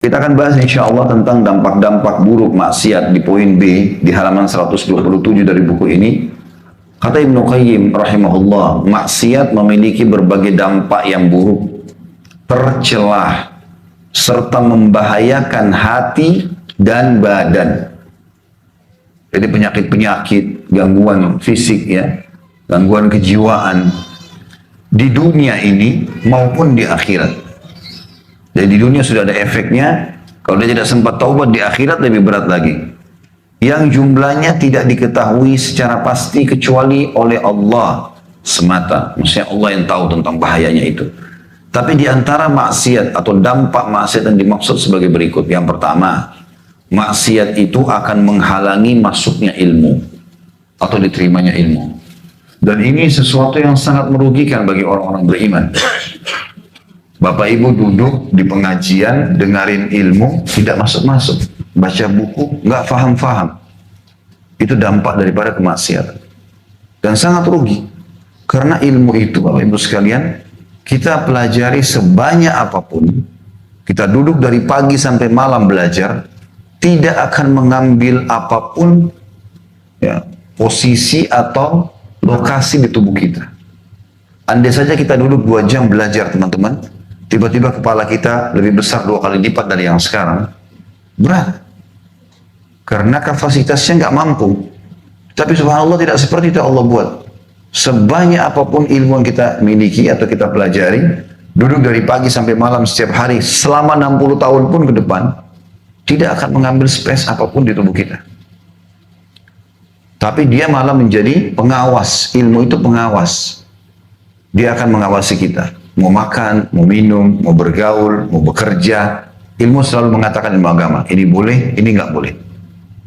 Kita akan bahas insya Allah tentang dampak-dampak buruk maksiat di poin B di halaman 127 dari buku ini. Kata Ibnu Qayyim rahimahullah, maksiat memiliki berbagai dampak yang buruk, tercelah, serta membahayakan hati dan badan. Jadi penyakit-penyakit, gangguan fisik ya, gangguan kejiwaan di dunia ini maupun di akhirat. Jadi di dunia sudah ada efeknya, kalau dia tidak sempat taubat di akhirat lebih berat lagi. Yang jumlahnya tidak diketahui secara pasti kecuali oleh Allah semata. Maksudnya Allah yang tahu tentang bahayanya itu. Tapi di antara maksiat atau dampak maksiat yang dimaksud sebagai berikut. Yang pertama, maksiat itu akan menghalangi masuknya ilmu atau diterimanya ilmu. Dan ini sesuatu yang sangat merugikan bagi orang-orang beriman. Bapak Ibu duduk di pengajian, dengarin ilmu, tidak masuk-masuk. Baca buku, nggak faham-faham. Itu dampak daripada kemaksiatan. Dan sangat rugi. Karena ilmu itu, Bapak Ibu sekalian, kita pelajari sebanyak apapun. Kita duduk dari pagi sampai malam belajar, tidak akan mengambil apapun ya, posisi atau lokasi di tubuh kita. Andai saja kita duduk 2 jam belajar, teman-teman, tiba-tiba kepala kita lebih besar 2 kali lipat dari yang sekarang, berat. Karena kapasitasnya nggak mampu. Tapi subhanallah tidak seperti itu Allah buat. Sebanyak apapun ilmu yang kita miliki atau kita pelajari, duduk dari pagi sampai malam setiap hari, selama 60 tahun pun ke depan, tidak akan mengambil space apapun di tubuh kita. Tapi dia malah menjadi pengawas. Ilmu itu pengawas. Dia akan mengawasi kita. Mau makan, mau minum, mau bergaul, mau bekerja. Ilmu selalu mengatakan ilmu agama. Ini boleh, ini nggak boleh.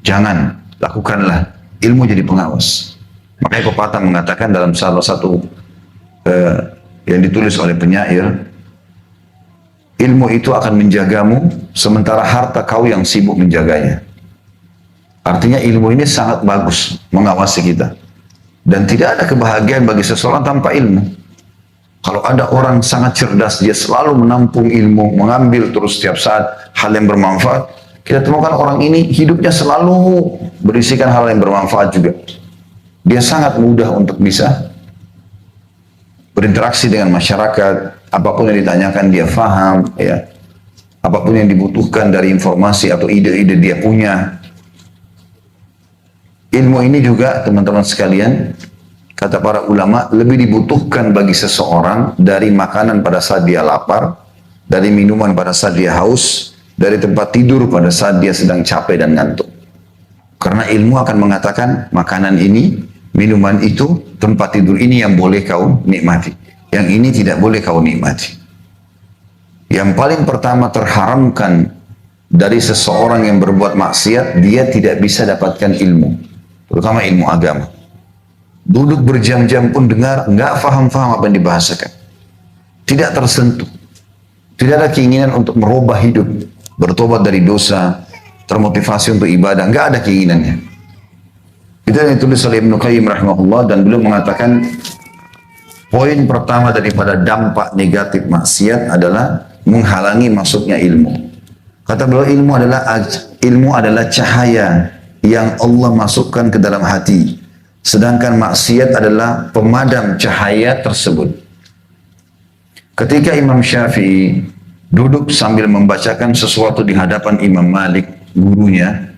Jangan, lakukanlah. Ilmu jadi pengawas. Makanya pepatah mengatakan dalam salah satu yang ditulis oleh penyair, ilmu itu akan menjagamu, sementara harta kau yang sibuk menjaganya. Artinya ilmu ini sangat bagus mengawasi kita. Dan tidak ada kebahagiaan bagi seseorang tanpa ilmu. Kalau ada orang sangat cerdas, dia selalu menampung ilmu, mengambil terus setiap saat hal yang bermanfaat. Kita temukan orang ini hidupnya selalu berisikan hal yang bermanfaat juga. Dia sangat mudah untuk bisa berinteraksi dengan masyarakat. Apapun yang ditanyakan dia faham. Ya. Apapun yang dibutuhkan dari informasi atau ide-ide dia punya. Ilmu ini juga teman-teman sekalian, kata para ulama, lebih dibutuhkan bagi seseorang dari makanan pada saat dia lapar, dari minuman pada saat dia haus, dari tempat tidur pada saat dia sedang capek dan ngantuk. Karena ilmu akan mengatakan makanan ini, minuman itu, tempat tidur ini yang boleh kau nikmati. Yang ini tidak boleh kau nikmati. Yang paling pertama terharamkan dari seseorang yang berbuat maksiat, dia tidak bisa dapatkan ilmu. Terutama ilmu agama. Duduk berjam-jam pun dengar, nggak faham-faham apa yang dibahasakan. Tidak tersentuh. Tidak ada keinginan untuk merubah hidup, bertobat dari dosa, termotivasi untuk ibadah, nggak ada keinginannya. Itu yang ditulis oleh Ibnu Qayyim rahimahullah, dan beliau mengatakan poin pertama daripada dampak negatif maksiat adalah menghalangi masuknya ilmu. Kata beliau, ilmu adalah cahaya yang Allah masukkan ke dalam hati. Sedangkan maksiat adalah pemadam cahaya tersebut. Ketika Imam Syafi'i duduk sambil membacakan sesuatu di hadapan Imam Malik, gurunya,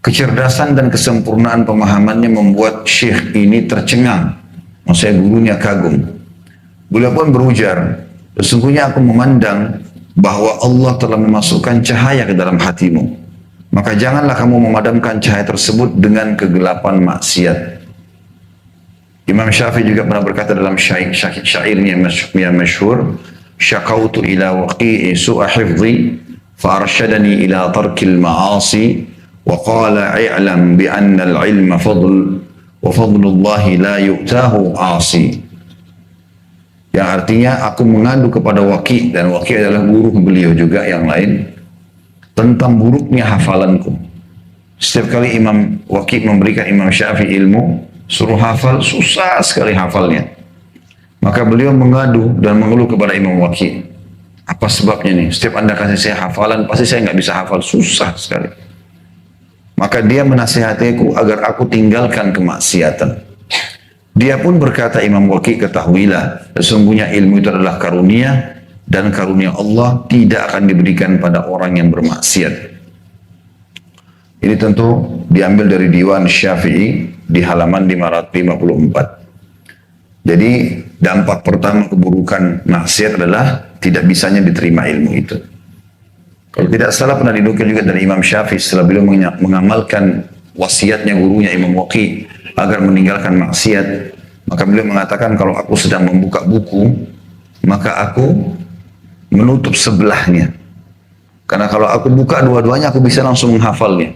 kecerdasan dan kesempurnaan pemahamannya membuat syekh ini tercengang. Maksudnya gurunya kagum. Beliau pun berujar, sesungguhnya aku memandang bahwa Allah telah memasukkan cahaya ke dalam hatimu. Maka janganlah kamu memadamkan cahaya tersebut dengan kegelapan maksiat. Imam Syafi'i juga pernah berkata dalam syairnya yang masyhur, syakautu ila waqi'i su'a hifdhi fa arsyadani ila tarkil ma'asi wa qala i'lam bi anna al-ilma fadl wa fadlullahi la yu'tahu 'asi. Yang artinya aku mengadu kepada Waqi', dan Waqi' adalah guru beliau juga yang lain, tentang buruknya hafalanku. Setiap kali Imam Waqi' memberikan Imam Syafi'i ilmu, suruh hafal, susah sekali hafalnya. Maka beliau mengadu dan mengeluh kepada Imam Waqi'. Apa sebabnya nih? Setiap Anda kasih saya hafalan, pasti saya nggak bisa hafal. Susah sekali. Maka dia menasihatiku agar aku tinggalkan kemaksiatan. Dia pun berkata, Imam Waqi, ketahuilah, sesungguhnya ilmu itu adalah karunia, dan karunia Allah tidak akan diberikan pada orang yang bermaksiat. Ini tentu diambil dari Diwan Syafi'i di halaman 554. Jadi dampak pertama keburukan maksiat adalah tidak bisanya diterima ilmu itu. Kalau tidak salah pernah dinukil juga dari Imam Syafi'i setelah beliau mengamalkan wasiatnya gurunya Imam Waqi agar meninggalkan maksiat, maka beliau mengatakan, kalau aku sedang membuka buku, maka aku menutup sebelahnya. Karena kalau aku buka dua-duanya, aku bisa langsung menghafalnya.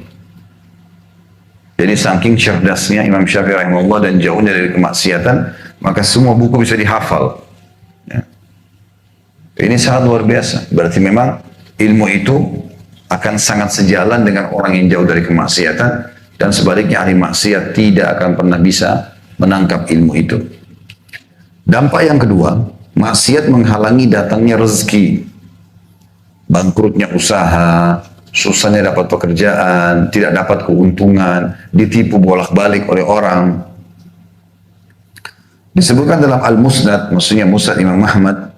Jadi saking cerdasnya Imam Syafi'i rahimahullah dan jauhnya dari kemaksiatan, maka semua buku bisa dihafal. Ya. Ini sangat luar biasa. Berarti memang ilmu itu akan sangat sejalan dengan orang yang jauh dari kemaksiatan, dan sebaliknya ahli maksiat tidak akan pernah bisa menangkap ilmu itu. Dampak yang kedua, maksiat menghalangi datangnya rezeki, bangkrutnya usaha, susahnya dapat pekerjaan, tidak dapat keuntungan, ditipu bolak-balik oleh orang. Disebutkan dalam Al-Musnad, maksudnya Musnad Imam Ahmad,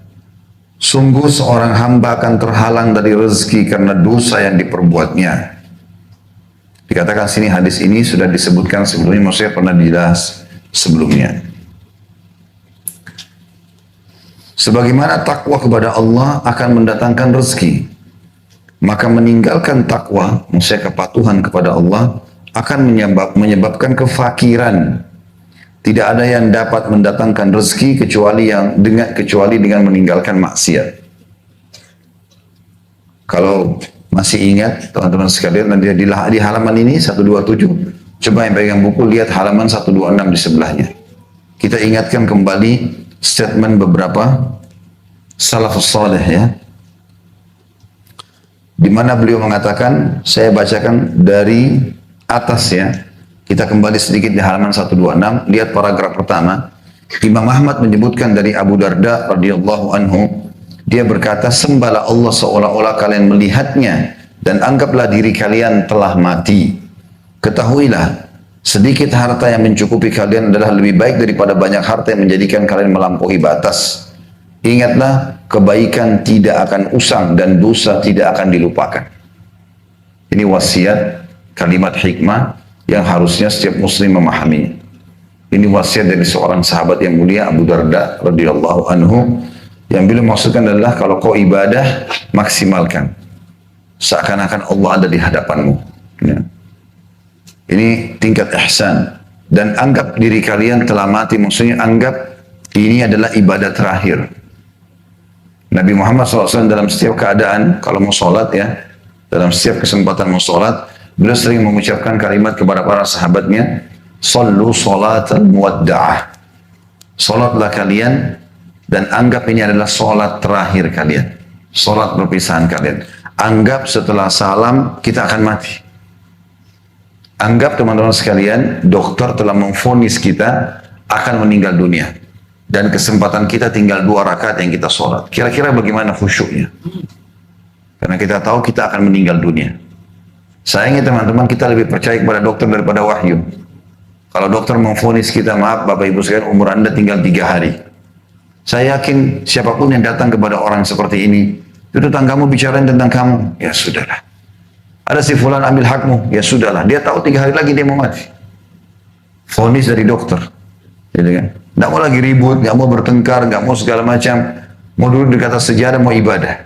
sungguh seorang hamba akan terhalang dari rezeki karena dosa yang diperbuatnya. Dikatakan sini hadis ini sudah disebutkan sebelumnya, maksudnya pernah dibahas sebelumnya. Sebagaimana takwa kepada Allah akan mendatangkan rezeki, maka meninggalkan takwa, maksudnya kepatuhan kepada Allah, akan menyebabkan kefakiran. Tidak ada yang dapat mendatangkan rezeki kecuali dengan meninggalkan maksiat. Kalau masih ingat teman-teman sekalian, nanti di halaman ini 127, coba yang pegang buku lihat halaman 126 di sebelahnya. Kita ingatkan kembali statement beberapa salafus saleh ya, di mana beliau mengatakan, saya bacakan dari atas ya. Kita kembali sedikit di halaman 126, lihat paragraf pertama. Imam Ahmad menyebutkan dari Abu Darda radhiyallahu anhu, dia berkata, sembahlah Allah seolah-olah kalian melihatnya, dan anggaplah diri kalian telah mati. Ketahuilah, sedikit harta yang mencukupi kalian adalah lebih baik daripada banyak harta yang menjadikan kalian melampaui batas. Ingatlah, kebaikan tidak akan usang dan dosa tidak akan dilupakan. Ini wasiat, kalimat hikmah yang harusnya setiap muslim memahami. Ini wasiat dari seorang sahabat yang mulia, Abu Darda radhiyallahu anhu, yang beliau maksudkan adalah, kalau kau ibadah, maksimalkan. Seakan-akan Allah ada di hadapanmu. Ya. Ini tingkat ihsan. Dan anggap diri kalian telah mati, maksudnya anggap ini adalah ibadah terakhir. Nabi Muhammad SAW dalam setiap keadaan, kalau mau sholat ya, dalam setiap kesempatan mau sholat, beliau sering mengucapkan kalimat kepada para sahabatnya, Sallu sholatal muwadda'ah. Sholatlah kalian, dan anggap ini adalah sholat terakhir kalian. Sholat perpisahan kalian. Anggap setelah salam, kita akan mati. Anggap teman-teman sekalian, dokter telah memvonis kita akan meninggal dunia. Dan kesempatan kita tinggal 2 rakaat yang kita sholat. Kira-kira bagaimana khusyuknya? Karena kita tahu kita akan meninggal dunia. Sayangnya teman-teman, kita lebih percaya kepada dokter daripada wahyu. Kalau dokter memvonis kita, maaf Bapak Ibu sekalian, umur Anda tinggal 3 hari. Saya yakin siapapun yang datang kepada orang seperti ini, itu tetanggamu bicarain tentang kamu, ya sudahlah. Ada si fulan ambil hakmu, ya sudahlah. Dia tahu 3 hari lagi dia mau mati. Vonis dari dokter, gitu kan? Nggak mau lagi ribut, nggak mau bertengkar, nggak mau segala macam. Mau duduk di atas sejadah, mau ibadah.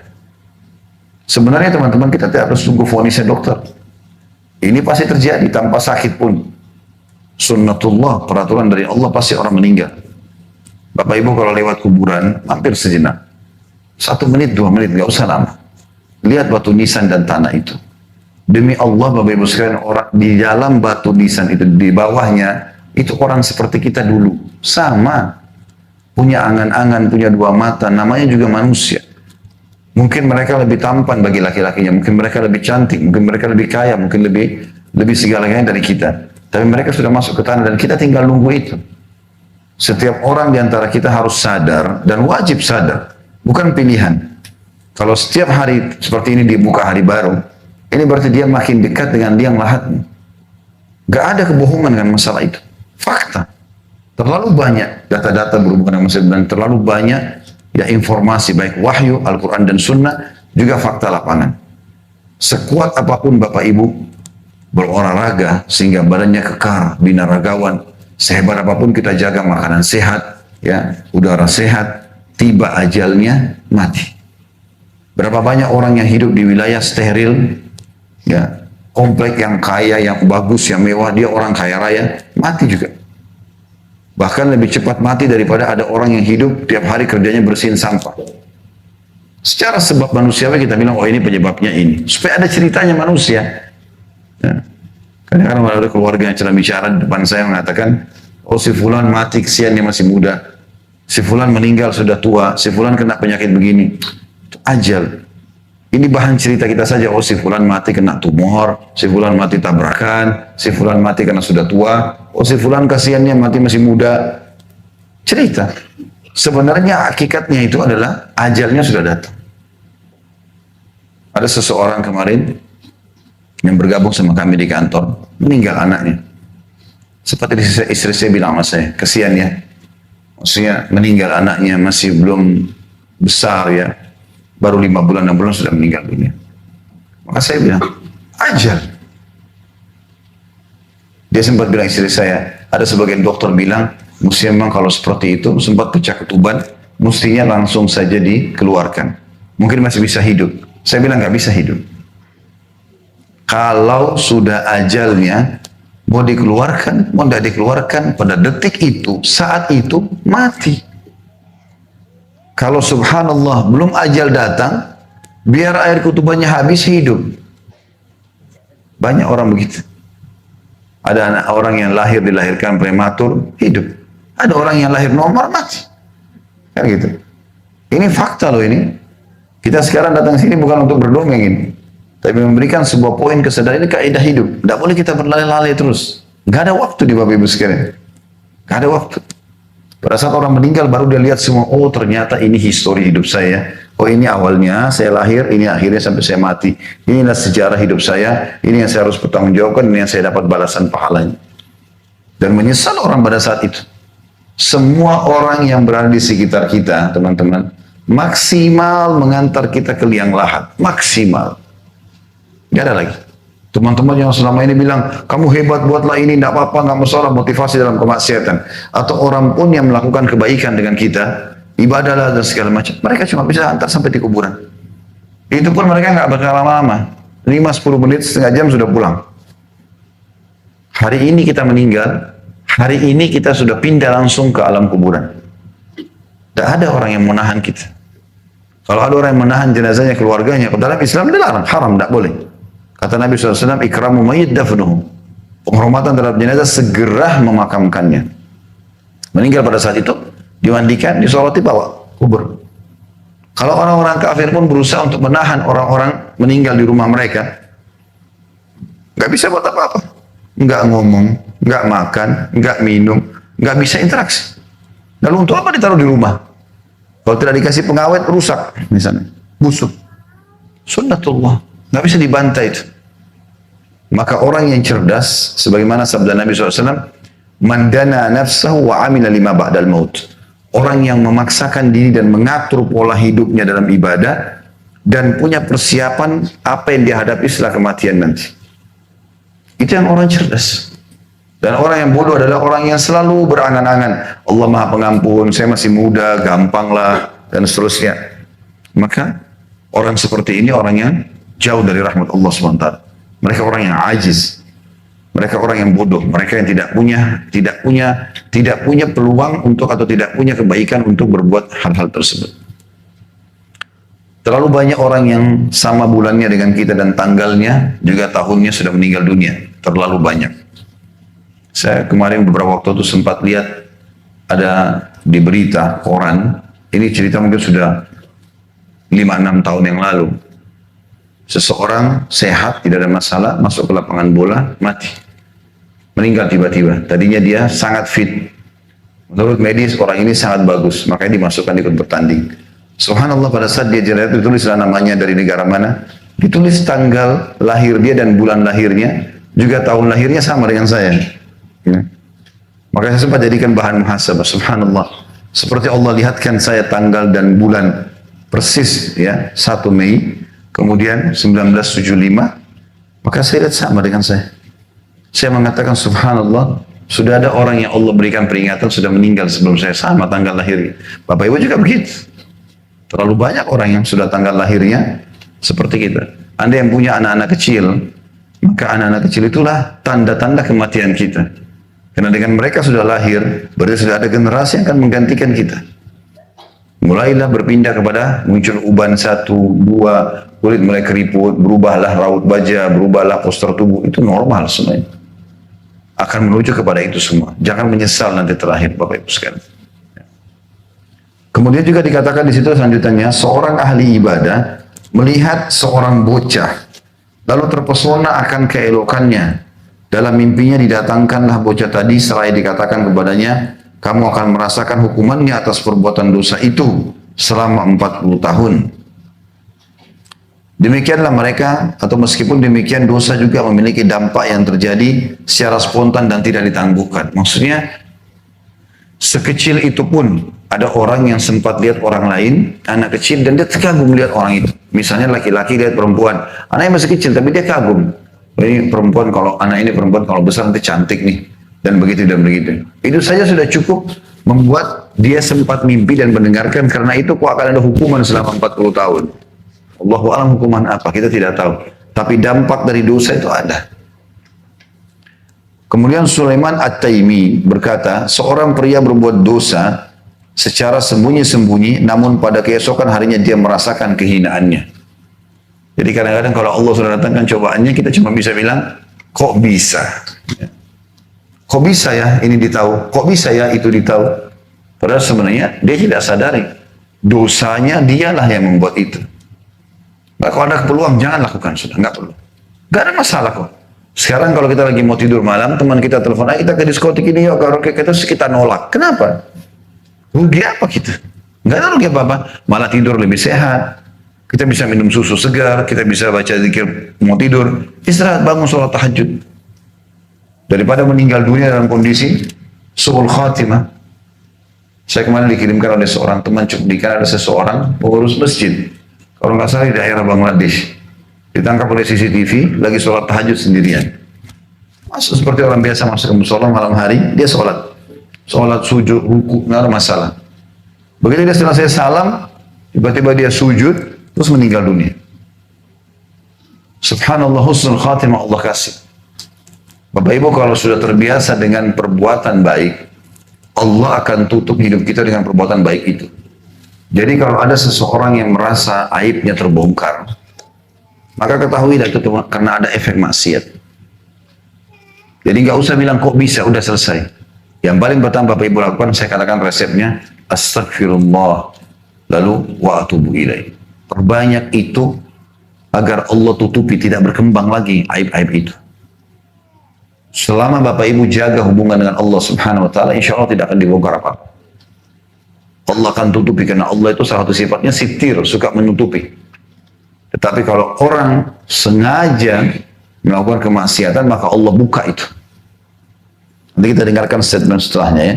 Sebenarnya teman-teman, kita tidak harus tunggu vonisnya dokter. Ini pasti terjadi tanpa sakit pun. Sunnatullah, peraturan dari Allah, pasti orang meninggal. Bapak Ibu kalau lewat kuburan, mampir sejenak. 1 menit, 2 menit, nggak usah lama. Lihat batu nisan dan tanah itu. Demi Allah Bapak Ibu sekalian, orang di dalam batu nisan itu, di bawahnya, itu orang seperti kita dulu. Sama. Punya angan-angan, punya 2 mata, namanya juga manusia. Mungkin mereka lebih tampan bagi laki-lakinya, mungkin mereka lebih cantik, mungkin mereka lebih kaya, mungkin lebih segala-galanya dari kita. Tapi mereka sudah masuk ke tanah dan kita tinggal nunggu itu. Setiap orang di antara kita harus sadar dan wajib sadar, bukan pilihan. Kalau setiap hari seperti ini dibuka hari baru, ini berarti dia makin dekat dengan liang lahatnya. Gak ada kebohongan dengan masalah itu. Fakta. Terlalu banyak data-data berhubungan dengan masalah dan terlalu banyak ya informasi baik wahyu, Al-Quran dan Sunnah juga fakta lapangan. Sekuat apapun Bapak Ibu berolahraga sehingga badannya kekar, binaragawan, sehebat apapun kita jaga makanan sehat, ya udara sehat, tiba ajalnya mati. Berapa banyak orang yang hidup di wilayah steril, ya komplek yang kaya, yang bagus, yang mewah, dia orang kaya raya, mati juga. Bahkan lebih cepat mati daripada ada orang yang hidup tiap hari kerjanya bersihin sampah. Secara sebab manusiawi kita bilang, oh ini penyebabnya ini. Supaya ada ceritanya manusia. Ya. Kadang-kadang ada keluarga yang sedang bicara di depan saya mengatakan, oh si fulan mati kesian dia masih muda. Si fulan meninggal sudah tua. Si fulan kena penyakit begini. Itu ajal. Ini bahan cerita kita saja. Oh si fulan mati kena tumor. Si fulan mati tabrakan. Si fulan mati karena sudah tua. Oh si fulan kasihannya mati masih muda. Cerita. Sebenarnya hakikatnya itu adalah ajalnya sudah datang. Ada seseorang kemarin yang bergabung sama kami di kantor, meninggal anaknya. Seperti istri saya bilang sama saya, kasihan ya. Maksudnya meninggal anaknya masih belum besar ya. Baru 5 bulan, 6 bulan sudah meninggal dunia. Maka saya bilang, ajal. Dia sempat bilang istri saya, ada sebagian dokter bilang, mesti memang kalau seperti itu, sempat pecah ketuban, mestinya langsung saja dikeluarkan. Mungkin masih bisa hidup. Saya bilang nggak bisa hidup. Kalau sudah ajalnya, mau dikeluarkan, mau tidak dikeluarkan, pada detik itu, saat itu, mati. Kalau subhanallah, belum ajal datang, biar air ketubannya habis, hidup. Banyak orang begitu. Ada anak orang yang dilahirkan prematur, hidup. Ada orang yang lahir normal, mati. Kan gitu. Ini fakta loh ini. Kita sekarang datang sini bukan untuk berdongeng ini. Tapi memberikan sebuah poin kesadaran, ini kaidah hidup. Tidak boleh kita berlari-lari terus. Gak ada waktu di Bapak Ibu sekalian. Gak ada waktu. Pada saat orang meninggal baru dia lihat semua, oh ternyata ini histori hidup saya. Oh ini awalnya saya lahir, ini akhirnya sampai saya mati. Inilah sejarah hidup saya, ini yang saya harus bertanggungjawabkan, ini yang saya dapat balasan pahalanya. Dan menyesal orang pada saat itu. Semua orang yang berada di sekitar kita, teman-teman, maksimal mengantar kita ke liang lahat. Maksimal. Gak ada lagi. Teman-teman yang selama ini bilang, kamu hebat, buatlah ini, tidak apa-apa, nggak masalah, motivasi dalam kemaksiatan. Atau orang pun yang melakukan kebaikan dengan kita, ibadahlah dan segala macam. Mereka cuma bisa antar sampai di kuburan. Itu pun mereka nggak bakal lama-lama. 5-10 menit, setengah jam sudah pulang. Hari ini kita meninggal, hari ini kita sudah pindah langsung ke alam kuburan. Tidak ada orang yang menahan kita. Kalau ada orang yang menahan jenazahnya, keluarganya, dalam Islam dilarang, haram, tidak boleh. Kata Nabi SAW, ikramu mayyit dafnuhu. Penghormatan terhadap jenazah, segera memakamkannya. Meninggal pada saat itu, dimandikan, disolati, bawa kubur. Kalau orang-orang kafir pun berusaha untuk menahan orang-orang meninggal di rumah mereka, nggak bisa buat apa-apa. Nggak ngomong, nggak makan, nggak minum, nggak bisa interaksi. Lalu untuk apa ditaruh di rumah? Kalau tidak dikasih pengawet, rusak misalnya, busuk. Sunnatullah, nggak bisa dibantai itu. Maka orang yang cerdas, sebagaimana sabda Nabi SAW, man dana nafsahu wa amila lima ba'dal maut. Orang yang memaksakan diri dan mengatur pola hidupnya dalam ibadah dan punya persiapan apa yang dihadapi setelah kematian nanti. Itu yang orang cerdas. Dan orang yang bodoh adalah orang yang selalu berangan-angan, Allah Maha Pengampun, saya masih muda, gampanglah, dan seterusnya. Maka orang seperti ini orang yang jauh dari rahmat Allah SWT. Mereka orang yang ajiz. Mereka orang yang bodoh, mereka yang tidak punya peluang untuk atau tidak punya kebaikan untuk berbuat hal-hal tersebut. Terlalu banyak orang yang sama bulannya dengan kita dan tanggalnya, juga tahunnya sudah meninggal dunia. Terlalu banyak. Saya kemarin beberapa waktu itu sempat lihat ada di berita koran, ini cerita mungkin sudah 5-6 tahun yang lalu. Seseorang sehat, tidak ada masalah, masuk ke lapangan bola, mati. Meninggal tiba-tiba. Tadinya dia sangat fit. Menurut medis orang ini sangat bagus, makanya dimasukkan ikut bertanding. Subhanallah, pada saat dia jalan itu ditulislah namanya dari negara mana, ditulis tanggal lahir dia dan bulan lahirnya, juga tahun lahirnya sama dengan saya. Ya. Maka saya sempat jadikan bahan muhasabah. Subhanallah, seperti Allah lihatkan saya tanggal dan bulan persis ya 1 Mei, kemudian 1975, maka saya lihat sama dengan saya. Saya mengatakan subhanallah, sudah ada orang yang Allah berikan peringatan sudah meninggal sebelum saya sama tanggal lahirnya. Bapak Ibu juga begitu. Terlalu banyak orang yang sudah tanggal lahirnya seperti kita. Anda yang punya anak-anak kecil, maka anak-anak kecil itulah tanda-tanda kematian kita. Karena dengan mereka sudah lahir, berarti sudah ada generasi yang akan menggantikan kita. Mulailah berpindah kepada muncul uban 1, 2, kulit mulai keriput, berubahlah raut baja, berubahlah postur tubuh. Itu normal semuanya. Akan menuju kepada itu semua. Jangan menyesal nanti terakhir, Bapak Ibu sekalian. Kemudian juga dikatakan di situ selanjutnya, seorang ahli ibadah melihat seorang bocah, lalu terpesona akan keelokannya. Dalam mimpinya didatangkanlah bocah tadi, seraya dikatakan kepadanya, kamu akan merasakan hukumannya atas perbuatan dosa itu selama 40 tahun. Demikianlah mereka, atau meskipun demikian dosa juga memiliki dampak yang terjadi secara spontan dan tidak ditangguhkan. Maksudnya, sekecil itu pun ada orang yang sempat lihat orang lain, anak kecil, dan dia terkagum lihat orang itu. Misalnya laki-laki lihat perempuan, anaknya masih kecil tapi dia kagum. Ini perempuan, kalau anak ini perempuan kalau besar nanti cantik nih, dan begitu dan begitu. Itu saja sudah cukup membuat dia sempat mimpi dan mendengarkan, karena itu kok akan ada hukuman selama 40 tahun. Allahu a'lam hukuman apa, kita tidak tahu. Tapi dampak dari dosa itu ada. Kemudian Sulaiman At-Taimi berkata, seorang pria berbuat dosa secara sembunyi-sembunyi, namun pada keesokan harinya dia merasakan kehinaannya. Jadi kadang-kadang kalau Allah sudah datangkan cobaannya, kita cuma bisa bilang, kok bisa? Kok bisa ya ini ditahu? Kok bisa ya itu ditahu? Padahal sebenarnya dia tidak sadari. Dosanya dialah yang membuat itu. Nah, kalau ada peluang, jangan lakukan, sudah, nggak perlu. Nggak ada masalah kok. Sekarang kalau kita lagi mau tidur malam, teman kita telepon, ayo kita ke diskotik ini yuk, karaoke, kita nolak. Kenapa? Rugi apa kita? Nggak ada rugi apa-apa. Malah tidur lebih sehat. Kita bisa minum susu segar, kita bisa baca zikir mau tidur. Istirahat, bangun sholat tahajud. Daripada meninggal dunia dalam kondisi su'ul khatimah. Saya kemarin dikirimkan oleh seorang teman cuplikan, ada seseorang pengurus masjid. Kalau nggak salah di daerah Bangladesh, ditangkap oleh CCTV lagi sholat tahajud sendirian. Masuk seperti orang biasa masuk ke musola malam hari, dia sholat sujud, ruku, nggak ada masalah. Begitu dia selesai salam, tiba-tiba dia sujud, terus meninggal dunia. Subhanallah, husnul khatimah Allah kasih. Bapak Ibu kalau sudah terbiasa dengan perbuatan baik, Allah akan tutup hidup kita dengan perbuatan baik itu. Jadi kalau ada seseorang yang merasa aibnya terbongkar, maka ketahuilah itu karena ada efek maksiat. Jadi nggak usah bilang kok bisa, udah selesai. Yang paling pertama Bapak Ibu lakukan, saya katakan resepnya, astagfirullah, lalu wa atubu ilaih. Perbanyak itu agar Allah tutupi, tidak berkembang lagi aib-aib itu. Selama Bapak Ibu jaga hubungan dengan Allah Subhanahu wa taala, insya Allah tidak akan dibongkar apa-apa. Allah akan tutupi, karena Allah itu salah satu sifatnya sitir, suka menutupi. Tetapi kalau orang sengaja melakukan kemaksiatan, maka Allah buka itu. Nanti kita dengarkan statement setelahnya ya.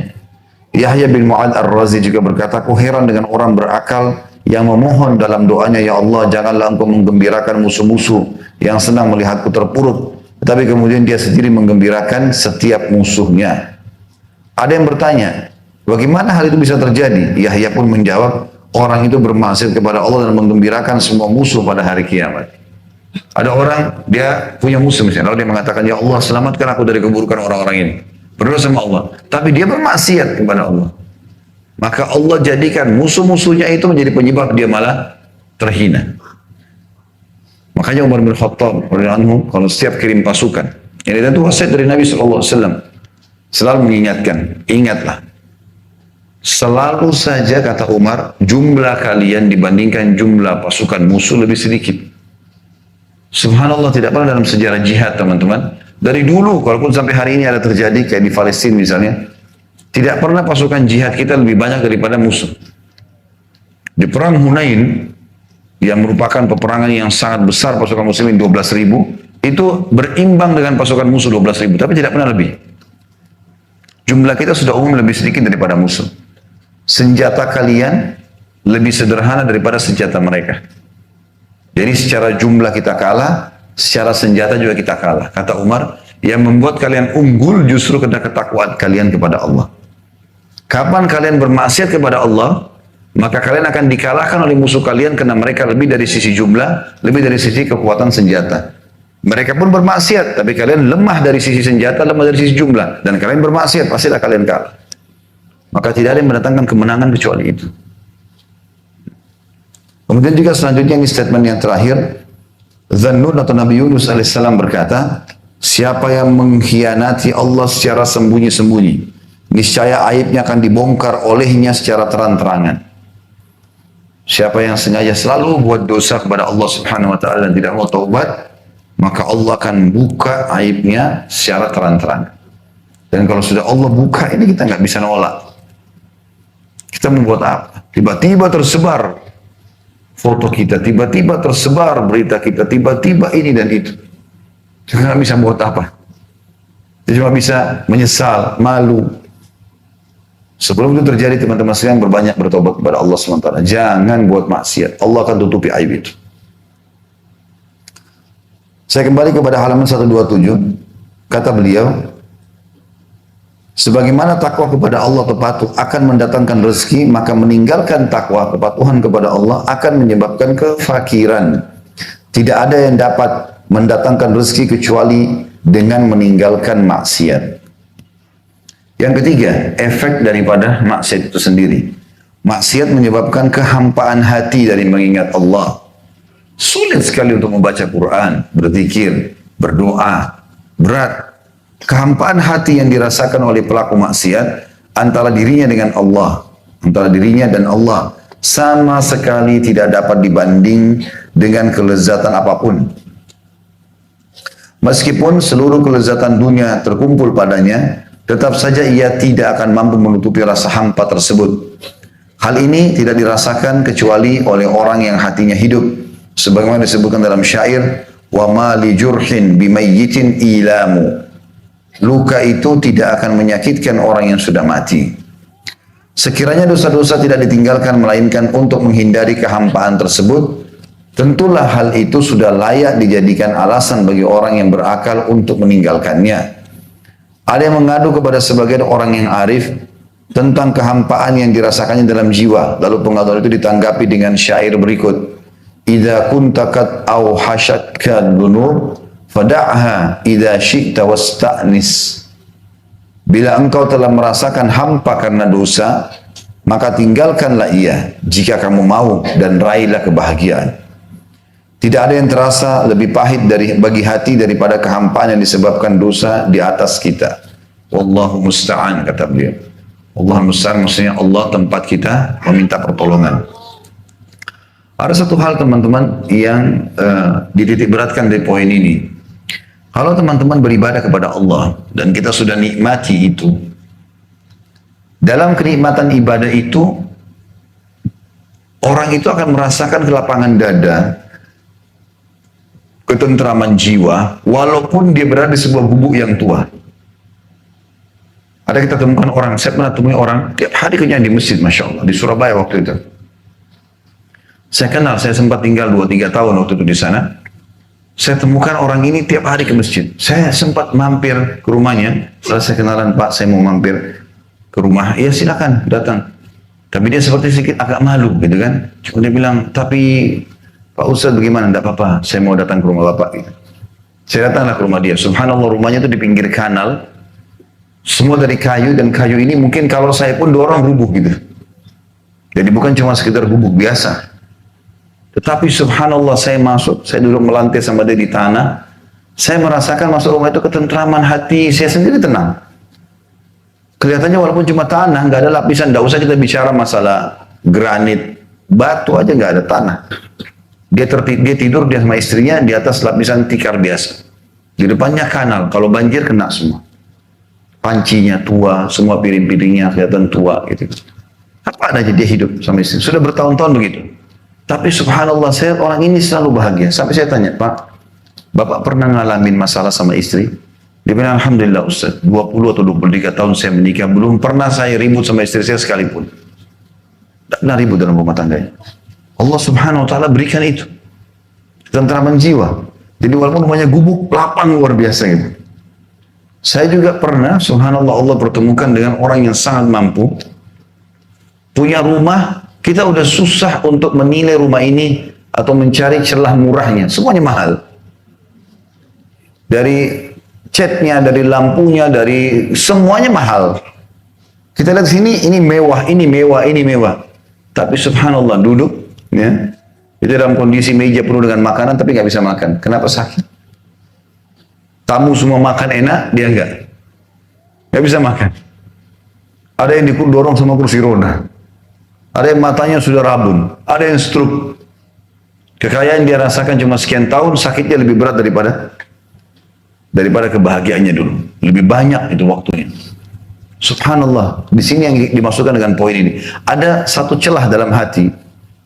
Yahya bin Mu'ad Ar-Razi juga berkata, aku heran dengan orang berakal yang memohon dalam doanya, ya Allah janganlah engkau menggembirakan musuh-musuh yang senang melihatku terpuruk, tetapi kemudian dia sendiri menggembirakan setiap musuhnya. Ada yang bertanya, bagaimana hal itu bisa terjadi? Yahya pun menjawab, orang itu bermaksud kepada Allah dan menggembirakan semua musuh pada hari kiamat. Ada orang, dia punya musuh misalnya, lalu dia mengatakan, ya Allah selamatkan aku dari keburukan orang-orang ini. Berdoa sama Allah. Tapi dia bermaksiat kepada Allah. Maka Allah jadikan musuh-musuhnya itu menjadi penyebab dia malah terhina. Makanya Umar bin Khattab kalau setiap kirim pasukan, ini tentu wasiat dari Nabi SAW, selalu mengingatkan, ingatlah, selalu saja kata Umar, jumlah kalian dibandingkan jumlah pasukan musuh lebih sedikit. Subhanallah, tidak pernah dalam sejarah jihad teman-teman, dari dulu walaupun sampai hari ini ada terjadi kayak di Palestina misalnya, tidak pernah pasukan jihad kita lebih banyak daripada musuh. Di perang Hunain, yang merupakan peperangan yang sangat besar, pasukan muslimin 12.000, itu berimbang dengan pasukan musuh 12.000, tapi tidak pernah lebih. Jumlah kita sudah umum lebih sedikit daripada musuh. Senjata kalian lebih sederhana daripada senjata mereka. Jadi secara jumlah kita kalah, secara senjata juga kita kalah. Kata Umar, yang membuat kalian unggul justru karena ketakwaan kalian kepada Allah. Kapan kalian bermaksiat kepada Allah, maka kalian akan dikalahkan oleh musuh kalian karena mereka lebih dari sisi jumlah, lebih dari sisi kekuatan senjata. Mereka pun bermaksiat, tapi kalian lemah dari sisi senjata, lemah dari sisi jumlah. Dan kalian bermaksiat, pastilah kalian kalah. Maka tidak ada yang mendatangkan kemenangan kecuali itu. Kemudian juga selanjutnya ini statement yang terakhir. Dzannun atau Nabi Yunus alaihissalam berkata, siapa yang mengkhianati Allah secara sembunyi-sembunyi, niscaya aibnya akan dibongkar olehnya secara terang-terangan. Siapa yang sengaja selalu buat dosa kepada Allah subhanahu wa ta'ala dan tidak mau taubat, maka Allah akan buka aibnya secara terang-terangan. Dan kalau sudah Allah buka, ini kita nggak bisa nolak. Kita membuat apa? Tiba-tiba tersebar foto kita, tiba-tiba tersebar berita kita, tiba-tiba ini dan itu. Kita nggak bisa buat apa. Kita cuma bisa menyesal, malu. Sebelum itu terjadi, teman-teman sekalian, berbanyak bertobat kepada Allah SWT. Jangan buat maksiat. Allah akan tutupi aib itu. Saya kembali kepada halaman 127. Kata beliau, sebagaimana takwa kepada Allah atau patuh akan mendatangkan rezeki, maka meninggalkan takwa, kepatuhan kepada Allah akan menyebabkan kefakiran. Tidak ada yang dapat mendatangkan rezeki kecuali dengan meninggalkan maksiat. Yang ketiga, efek daripada maksiat itu sendiri. Maksiat menyebabkan kehampaan hati dari mengingat Allah. Sulit sekali untuk membaca Quran, berzikir, berdoa. Berat. Kehampaan hati yang dirasakan oleh pelaku maksiat antara dirinya dengan Allah, antara dirinya dan Allah, sama sekali tidak dapat dibanding dengan kelezatan apapun. Meskipun seluruh kelezatan dunia terkumpul padanya, tetap saja ia tidak akan mampu menutupi rasa hampa tersebut. Hal ini tidak dirasakan kecuali oleh orang yang hatinya hidup. Sebagaimana disebutkan dalam syair, wa ma li jurhin bimayyitin ilamu. Luka itu tidak akan menyakitkan orang yang sudah mati. Sekiranya dosa-dosa tidak ditinggalkan melainkan untuk menghindari kehampaan tersebut, tentulah hal itu sudah layak dijadikan alasan bagi orang yang berakal untuk meninggalkannya. Ada yang mengadu kepada sebagian orang yang arif tentang kehampaan yang dirasakannya dalam jiwa. Lalu pengaduan itu ditanggapi dengan syair berikut. Idza kunta qad awhashatka dzunub fada'ha idza syi'ta wasta'nis. Bila engkau telah merasakan hampa karena dosa, maka tinggalkanlah ia jika kamu mau dan raihlah kebahagiaan. Tidak ada yang terasa lebih pahit bagi hati daripada kehampaan yang disebabkan dosa di atas kita. Wallahu musta'an, kata beliau. Allah musta'an maksudnya Allah tempat kita meminta pertolongan. Ada satu hal teman-teman yang dititik beratkan dari poin ini. Kalau teman-teman beribadah kepada Allah dan kita sudah nikmati itu, dalam kenikmatan ibadah itu, orang itu akan merasakan kelapangan dada, ketentraman jiwa, walaupun dia berada di sebuah gubuk yang tua. Ada kita temukan orang, saya pernah temui orang, tiap hari kerjanya di masjid, Masya Allah, di Surabaya waktu itu. Saya kenal, saya sempat tinggal 2-3 tahun waktu itu di sana. Saya temukan orang ini tiap hari ke masjid. Saya sempat mampir ke rumahnya. Setelah saya kenalan, Pak, saya mau mampir ke rumah. Ya silakan, datang. Tapi dia seperti sedikit agak malu gitu kan. Cuma dia bilang, tapi Pak Ustadz bagaimana? Tidak apa-apa, saya mau datang ke rumah Bapak. Gitu. Saya datanglah ke rumah dia. Subhanallah, rumahnya itu di pinggir kanal. Semua dari kayu, dan kayu ini mungkin kalau saya pun dorong rubuh gitu. Jadi bukan cuma sekedar gubuk biasa. Tetapi subhanallah, saya masuk, saya duduk melantai sama dia di tanah. Saya merasakan masuk rumah itu ketentraman hati, saya sendiri tenang. Kelihatannya walaupun cuma tanah, nggak ada lapisan, nggak usah kita bicara masalah granit, batu aja nggak ada tanah. Dia tidur dia sama istrinya di atas lapisan tikar biasa. Di depannya kanal, kalau banjir kena semua. Pancinya tua, semua piring-piringnya kelihatan tua gitu. Apa adanya dia hidup sama istri. Sudah bertahun-tahun begitu. Tapi subhanallah, saya orang ini selalu bahagia. Sampai saya tanya, Pak, Bapak pernah ngalamin masalah sama istri? Dia bilang, Alhamdulillah Ustaz, 20 atau 23 tahun saya menikah, belum pernah saya ribut sama istri saya sekalipun. Tidak pernah ribut dalam rumah tangganya. Allah subhanahu wa ta'ala berikan itu. Tentraman jiwa. Jadi walaupun rumahnya gubuk, lapang luar biasa gitu. Saya juga pernah, subhanallah, Allah pertemukan dengan orang yang sangat mampu. Punya rumah, kita udah susah untuk menilai rumah ini atau mencari celah murahnya. Semuanya mahal. Dari catnya, dari lampunya, dari semuanya mahal. Kita lihat sini, ini mewah, ini mewah, ini mewah. Tapi subhanallah, duduk, ya, itu dalam kondisi meja penuh dengan makanan, tapi nggak bisa makan. Kenapa? Sakit. Tamu semua makan enak, dia nggak bisa makan. Ada yang didorong sama kursi roda. Ada yang matanya sudah rabun, ada yang stroke. Kekayaan dia rasakan cuma sekian tahun, sakitnya lebih berat daripada kebahagiaannya dulu. Lebih banyak itu waktunya. Subhanallah, di sini yang dimasukkan dengan poin ini. Ada satu celah dalam hati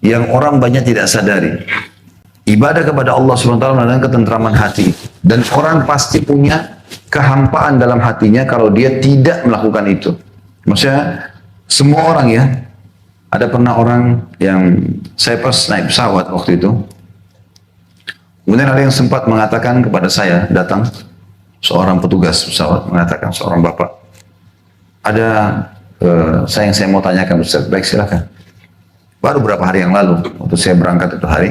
yang orang banyak tidak sadari. Ibadah kepada Allah SWT adalah ketentraman hati. Dan orang pasti punya kehampaan dalam hatinya kalau dia tidak melakukan itu. Maksudnya, semua orang ya, ada pernah orang yang saya pas naik pesawat waktu itu. Kemudian ada yang sempat mengatakan kepada saya, datang seorang petugas pesawat mengatakan, seorang bapak, ada yang saya mau tanyakan Ustaz. Baik, silakan. Baru beberapa hari yang lalu, waktu saya berangkat itu hari,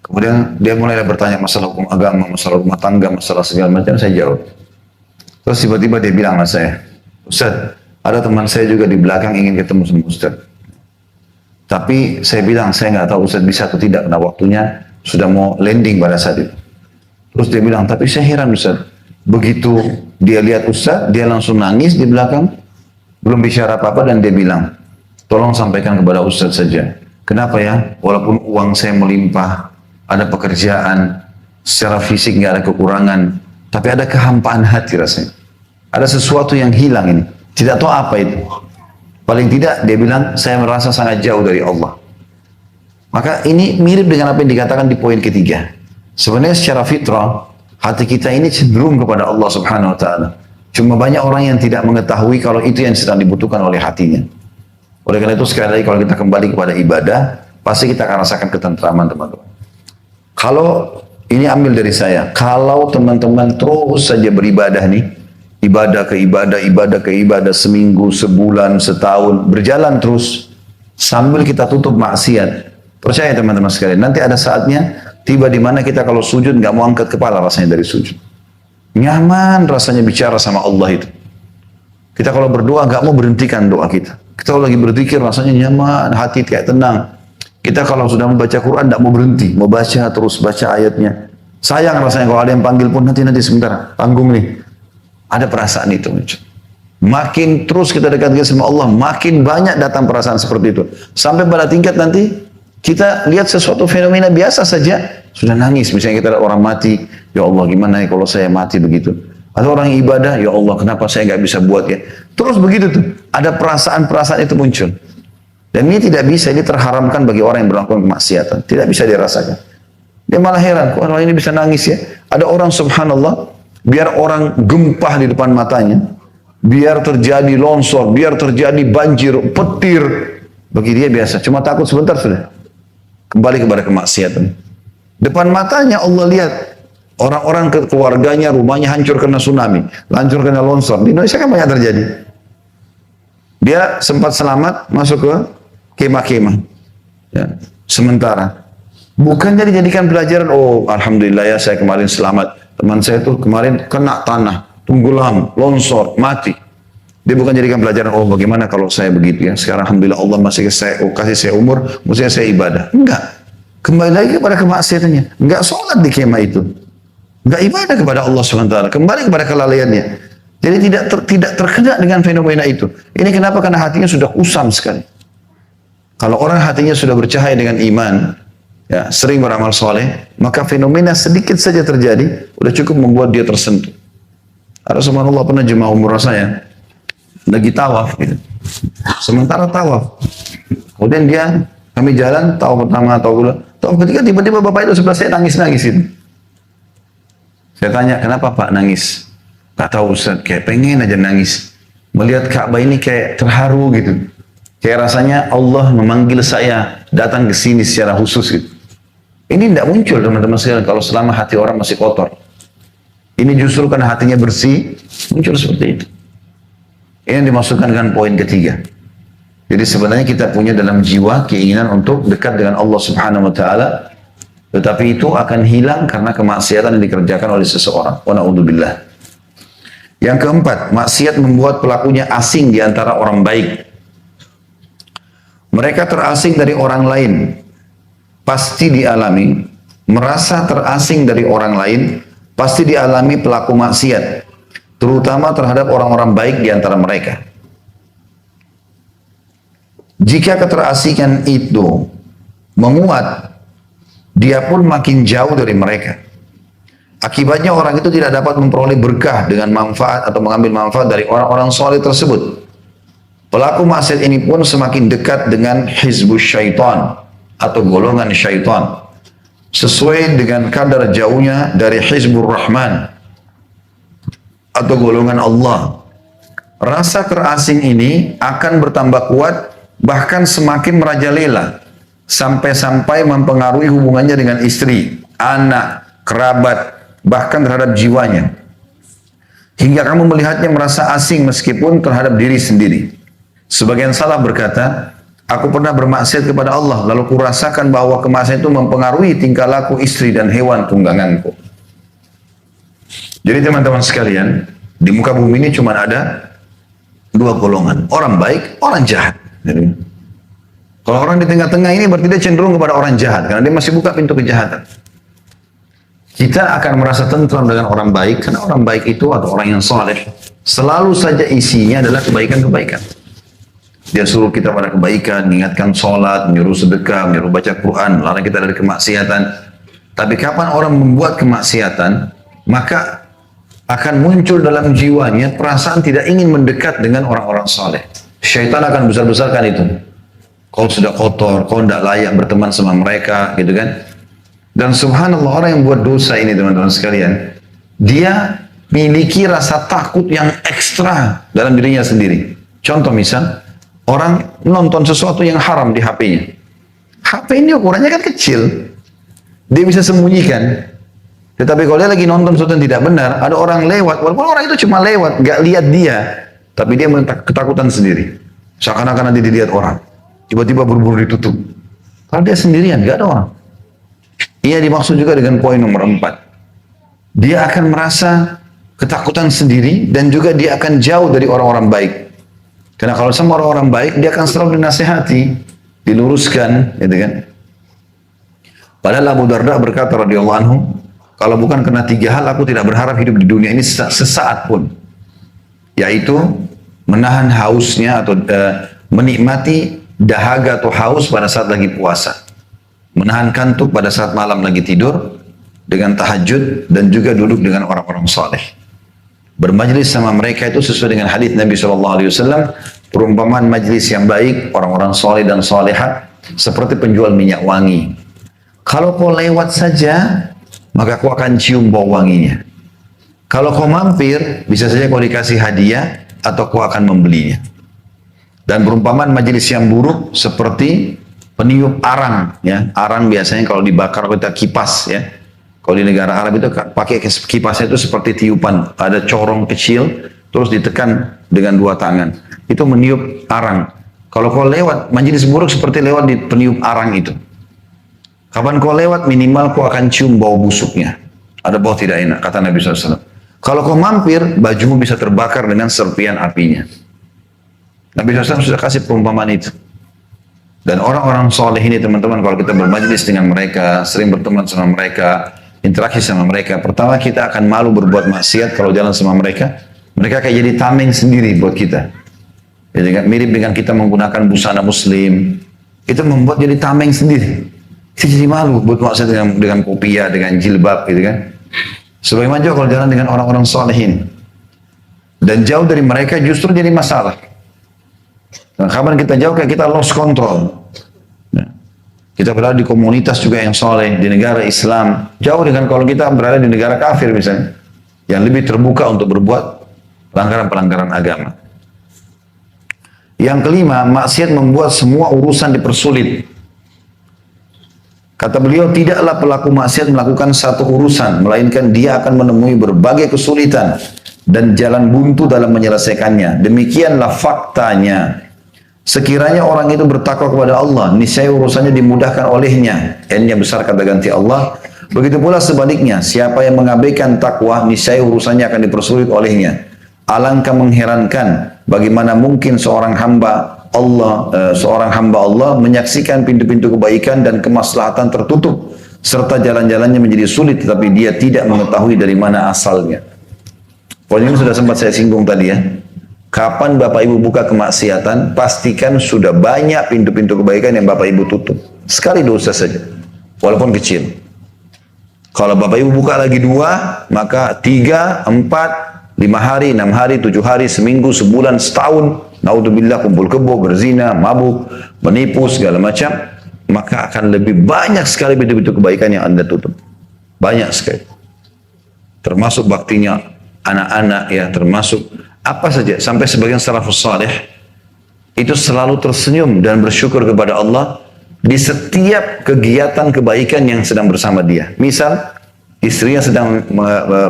kemudian dia mulai bertanya masalah hukum agama, masalah rumah tangga, masalah segala macam, saya jawab. Terus tiba-tiba dia bilang sama saya, Ustaz, ada teman saya juga di belakang ingin ketemu sama Ustaz. Tapi saya bilang, saya nggak tahu Ustaz bisa atau tidak, karena waktunya sudah mau landing pada saat itu. Terus dia bilang, tapi saya heran Ustaz, begitu dia lihat Ustaz, dia langsung nangis di belakang, belum bicara apa-apa, dan dia bilang, tolong sampaikan kepada Ustaz saja. Kenapa ya? Walaupun uang saya melimpah, ada pekerjaan, secara fisik nggak ada kekurangan, tapi ada kehampaan hati rasanya. Ada sesuatu yang hilang ini. Tidak tahu apa itu. Paling tidak dia bilang, saya merasa sangat jauh dari Allah. Maka ini mirip dengan apa yang dikatakan di poin ketiga. Sebenarnya secara fitrah, hati kita ini cenderung kepada Allah subhanahu wa ta'ala. Cuma banyak orang yang tidak mengetahui kalau itu yang sedang dibutuhkan oleh hatinya. Oleh karena itu sekali lagi kalau kita kembali kepada ibadah, pasti kita akan rasakan ketentraman teman-teman. Kalau ini ambil dari saya, kalau teman-teman terus saja beribadah nih, ibadah ke ibadah, ibadah ke ibadah, seminggu, sebulan, setahun, berjalan terus, sambil kita tutup maksiat. Percaya teman-teman sekalian, nanti ada saatnya, tiba di mana kita kalau sujud nggak mau angkat kepala rasanya dari sujud. Nyaman rasanya bicara sama Allah itu. Kita kalau berdoa nggak mau berhentikan doa kita. Kita kalau lagi berzikir rasanya nyaman, hati kayak tenang. Kita kalau sudah membaca Quran nggak mau berhenti, mau baca terus, baca ayatnya. Sayang rasanya kalau ada yang panggil pun nanti sebentar, tanggung nih. Ada perasaan itu. Makin terus kita dekatkan sama Allah, makin banyak datang perasaan seperti itu. Sampai pada tingkat nanti kita lihat sesuatu fenomena biasa saja, sudah nangis. Misalnya kita lihat orang mati, ya Allah gimana ya kalau saya mati begitu. Atau orang yang ibadah, ya Allah kenapa saya nggak bisa buat ya. Terus begitu tuh, ada perasaan-perasaan itu muncul. Dan ini tidak bisa, ini terharamkan bagi orang yang melakukan kemaksiatan. Tidak bisa dirasakan. Dia malah heran, kok orang ini bisa nangis ya. Ada orang subhanallah, biar orang gempah di depan matanya, biar terjadi longsor, biar terjadi banjir, petir, bagi dia biasa. Cuma takut sebentar sudah. Kembali kepada kemaksiatan. Depan matanya Allah lihat, orang-orang keluarganya, rumahnya hancur karena tsunami, hancur karena longsor. Di Indonesia kan banyak terjadi. Dia sempat selamat masuk ke kemah-kemah. Ya, sementara. Bukan jadi jadikan pelajaran, oh alhamdulillah ya saya kemarin selamat. Teman saya tuh kemarin kena tanah, tenggelam, longsor, mati. Dia bukan jadikan pelajaran, oh bagaimana kalau saya begitu ya. Sekarang alhamdulillah Allah masih kasih saya umur, mestinya saya ibadah. Enggak. Kembali lagi kepada kemaksiatannya. Enggak sholat di kemah itu. Enggak ibadah kepada Allah SWT. Kembali kepada kelalaiannya. Jadi tidak terkena dengan fenomena itu. Ini kenapa? Karena hatinya sudah kusam sekali. Kalau orang hatinya sudah bercahaya dengan iman, ya, sering beramal soleh, maka fenomena sedikit saja terjadi, udah cukup membuat dia tersentuh. Ada subhanallah pernah jemaah umrah saya, lagi tawaf gitu. Sementara tawaf. Kemudian kami jalan, tawaf pertama, tawaf kedua. Tawaf ketiga tiba-tiba bapak itu sebelah saya nangis-nangis itu. Saya tanya, kenapa Pak nangis? Gak tahu Ustaz, kayak pengen aja nangis. Melihat Ka'bah ini kayak terharu gitu. Kayak rasanya Allah memanggil saya datang ke sini secara khusus gitu. Ini tidak muncul teman-teman sekalian kalau selama hati orang masih kotor. Ini justru karena hatinya bersih, muncul seperti itu. Ini yang dimaksudkan dengan poin ketiga. Jadi sebenarnya kita punya dalam jiwa keinginan untuk dekat dengan Allah Subhanahu wa taala, tetapi itu akan hilang karena kemaksiatan yang dikerjakan oleh seseorang. Wa na'udzubillah. Yang keempat, maksiat membuat pelakunya asing di antara orang baik. Mereka terasing dari orang lain. Pasti dialami, merasa terasing dari orang lain, pasti dialami pelaku maksiat, terutama terhadap orang-orang baik di antara mereka. Jika keterasingan itu menguat, dia pun makin jauh dari mereka. Akibatnya orang itu tidak dapat memperoleh berkah dengan manfaat atau mengambil manfaat dari orang-orang soleh tersebut. Pelaku maksiat ini pun semakin dekat dengan hizbus syaitan atau golongan syaitan, sesuai dengan kadar jauhnya dari hizbur rahman atau golongan Allah. Rasa terasing ini akan bertambah kuat, bahkan semakin merajalela, sampai-sampai mempengaruhi hubungannya dengan istri, anak, kerabat, bahkan terhadap jiwanya. Hingga kamu melihatnya merasa asing meskipun terhadap diri sendiri. Sebagian salaf berkata, aku pernah bermaksiat kepada Allah, lalu kurasakan bahwa kemaksiatan itu mempengaruhi tingkah laku istri dan hewan tungganganku. Jadi teman-teman sekalian, di muka bumi ini cuma ada dua golongan, orang baik, orang jahat. Jadi, kalau orang di tengah-tengah ini berarti dia cenderung kepada orang jahat, karena dia masih buka pintu kejahatan. Kita akan merasa tentram dengan orang baik, karena orang baik itu atau orang yang saleh selalu saja isinya adalah kebaikan-kebaikan. Dia suruh kita pada kebaikan, mengingatkan sholat, menyuruh sedekah, menyuruh baca Quran, melarang kita dari kemaksiatan. Tapi kapan orang membuat kemaksiatan, maka akan muncul dalam jiwanya perasaan tidak ingin mendekat dengan orang-orang saleh. Syaitan akan besar-besarkan itu. Kau sudah kotor, kau tidak layak berteman sama mereka, gitu kan? Dan subhanallah, orang yang buat dosa ini teman-teman sekalian, dia miliki rasa takut yang ekstra dalam dirinya sendiri. Contoh misal, orang nonton sesuatu yang haram di HP-nya. HP ini ukurannya kan kecil. Dia bisa sembunyikan. Tetapi kalau dia lagi nonton sesuatu yang tidak benar, ada orang lewat, walaupun orang itu cuma lewat, gak lihat dia, tapi dia ketakutan sendiri. Seakan-akan nanti dilihat orang. Tiba-tiba buru-buru ditutup. Kalau dia sendirian, gak ada orang. Ia dimaksud juga dengan poin nomor 4. Dia akan merasa ketakutan sendiri dan juga dia akan jauh dari orang-orang baik. Karena kalau sama orang-orang baik, dia akan selalu dinasihati, diluruskan, gitu kan. Padahal Abu Darda berkata radhiyallahu anhu, kalau bukan karena 3 hal, aku tidak berharap hidup di dunia ini sesaat pun. Yaitu menahan hausnya atau menikmati dahaga atau haus pada saat lagi puasa. Menahan kantuk pada saat malam lagi tidur dengan tahajud dan juga duduk dengan orang-orang saleh. Bermajlis sama mereka itu sesuai dengan hadis Nabi SAW, perumpamaan majlis yang baik, orang-orang saleh dan salehah seperti penjual minyak wangi. Kalau kau lewat saja, maka kau akan cium bau wanginya. Kalau kau mampir, bisa saja kau dikasih hadiah atau kau akan membelinya. Dan perumpamaan majlis yang buruk seperti peniup arang, ya. Arang biasanya kalau dibakar kita kipas, ya. Kalau di negara Arab itu pakai kipasnya itu seperti tiupan, ada corong kecil, terus ditekan dengan 2 tangan. Itu meniup arang. Kalau kau lewat, majlis buruk seperti lewat di peniup arang itu. Kapan kau lewat, minimal kau akan cium bau busuknya. Ada bau tidak enak, kata Nabi SAW. Kalau kau mampir, bajumu bisa terbakar dengan serpian apinya. Nabi SAW sudah kasih perumpamaan itu. Dan orang-orang soleh ini teman-teman, kalau kita bermajlis dengan mereka, sering berteman sama mereka, interaksi sama mereka, pertama kita akan malu berbuat maksiat kalau jalan sama mereka. Mereka kayak jadi tameng sendiri buat kita. Jadi mirip dengan kita menggunakan busana muslim. Itu membuat jadi tameng sendiri. Kita jadi malu buat maksiat dengan kopiah, dengan jilbab gitu kan. Sebagaimana juga kalau jalan dengan orang-orang solehin. Dan jauh dari mereka justru jadi masalah. Nah, kapan kita jauh kayak kita lost control. Nah, kita berada di komunitas juga yang soleh, di negara Islam. Jauh dengan kalau kita berada di negara kafir misalnya. Yang lebih terbuka untuk berbuat pelanggaran-pelanggaran agama. Yang kelima, maksiat membuat semua urusan dipersulit. Kata beliau, tidaklah pelaku maksiat melakukan satu urusan, melainkan dia akan menemui berbagai kesulitan dan jalan buntu dalam menyelesaikannya. Demikianlah faktanya. Sekiranya orang itu bertakwa kepada Allah, niscaya urusannya dimudahkan olehnya. N-nya besar kata ganti Allah. Begitu pula sebaliknya, siapa yang mengabaikan takwa, niscaya urusannya akan dipersulit olehnya. Alangkah mengherankan bagaimana mungkin seorang hamba Allah menyaksikan pintu-pintu kebaikan dan kemaslahatan tertutup serta jalan-jalannya menjadi sulit tetapi dia tidak mengetahui dari mana asalnya. Poin ini sudah sempat saya singgung tadi ya. Kapan Bapak Ibu buka kemaksiatan, pastikan sudah banyak pintu-pintu kebaikan yang Bapak Ibu tutup. Sekali dosa saja, walaupun kecil. Kalau Bapak Ibu buka lagi 2, maka 3, 4, 5 hari, 6 hari, 7 hari, seminggu, sebulan, setahun, naudzubillah kumpul kebo, berzina, mabuk, menipu, segala macam, maka akan lebih banyak sekali pintu-pintu kebaikan yang Anda tutup. Banyak sekali. Termasuk baktinya anak-anak ya, termasuk apa saja. Sampai sebagian salafus saleh itu selalu tersenyum dan bersyukur kepada Allah di setiap kegiatan kebaikan yang sedang bersama dia. Misal, istrinya sedang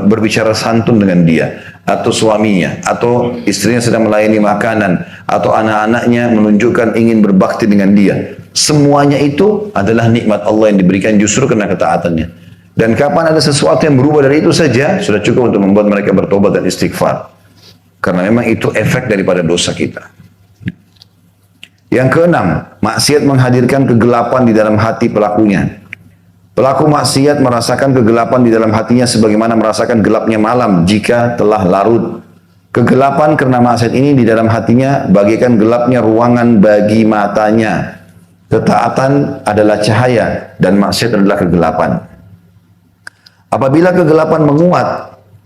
berbicara santun dengan dia, atau suaminya, atau istrinya sedang melayani makanan, atau anak-anaknya menunjukkan ingin berbakti dengan dia. Semuanya itu adalah nikmat Allah yang diberikan justru karena ketaatannya. Dan kapan ada sesuatu yang berubah dari itu saja, sudah cukup untuk membuat mereka bertobat dan istighfar. Karena memang itu efek daripada dosa kita. Yang keenam, maksiat menghadirkan kegelapan di dalam hati pelakunya. Pelaku maksiat merasakan kegelapan di dalam hatinya sebagaimana merasakan gelapnya malam jika telah larut. Kegelapan karena maksiat ini di dalam hatinya bagaikan gelapnya ruangan bagi matanya. Ketaatan adalah cahaya dan maksiat adalah kegelapan. Apabila kegelapan menguat,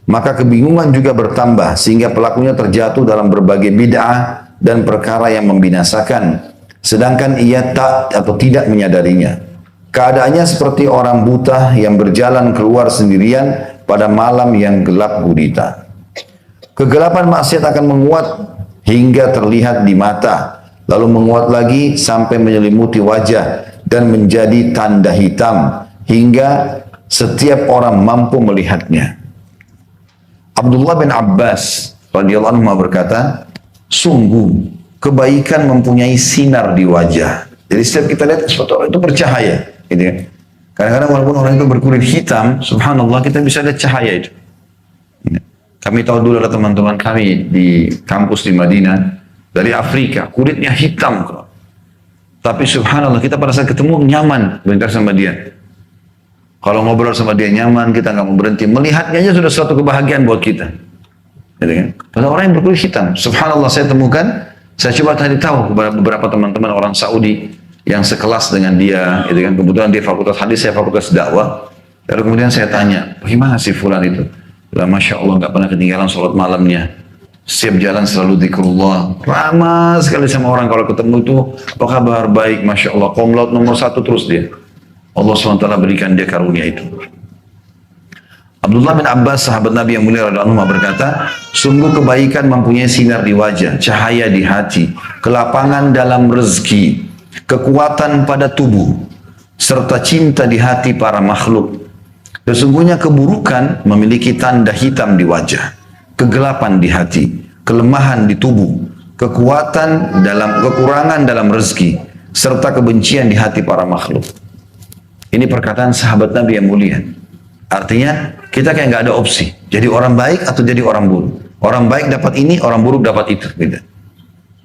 maka kebingungan juga bertambah sehingga pelakunya terjatuh dalam berbagai bid'ah dan perkara yang membinasakan. Sedangkan ia tak atau tidak menyadarinya. Keadaannya seperti orang buta yang berjalan keluar sendirian pada malam yang gelap gulita. Kegelapan maksiat akan menguat hingga terlihat di mata, lalu menguat lagi sampai menyelimuti wajah dan menjadi tanda hitam hingga setiap orang mampu melihatnya. Abdullah bin Abbas radhiyallahu anhu berkata, sungguh kebaikan mempunyai sinar di wajah. Jadi setiap kita lihat sesuatu itu bercahaya. Gitu kan? Kadang-kadang walaupun orang itu berkulit hitam, subhanallah kita bisa lihat cahaya itu. Kami tahu dulu ada teman-teman kami di kampus di Madinah dari Afrika, kulitnya hitam. Tapi subhanallah kita pada saat ketemu nyaman berbicara sama dia. Kalau ngobrol sama dia nyaman, kita nggak mau berhenti. Melihatnya aja sudah suatu kebahagiaan buat kita. Gitu kan? Pada orang yang berkulit hitam, subhanallah saya temukan, saya coba tadi tahu kepada beberapa teman-teman orang Saudi yang sekelas dengan dia, gitu kan? Kebetulan dia fakultas hadis, saya fakultas dakwah. Lalu kemudian saya tanya, bagaimana sih fulan itu? Lah, Masya Allah nggak pernah ketinggalan sholat malamnya. Setiap jalan selalu zikrullah. Ramah sekali sama orang kalau ketemu itu, apa kabar? Baik, Masya Allah. Komlaut nomor 1 terus dia. Allah SWT berikan dia karunia itu. Abdullah bin Abbas, sahabat Nabi yang mulia radhiyallahu anhu berkata, sungguh kebaikan mempunyai sinar di wajah, cahaya di hati, kelapangan dalam rezeki, kekuatan pada tubuh, serta cinta di hati para makhluk. Sesungguhnya keburukan memiliki tanda hitam di wajah, kegelapan di hati, kelemahan di tubuh, kekurangan dalam rezeki, serta kebencian di hati para makhluk. Ini perkataan sahabat Nabi yang mulia. Artinya kita kayak nggak ada opsi. Jadi orang baik atau jadi orang buruk. Orang baik dapat ini, orang buruk dapat itu. Gitu.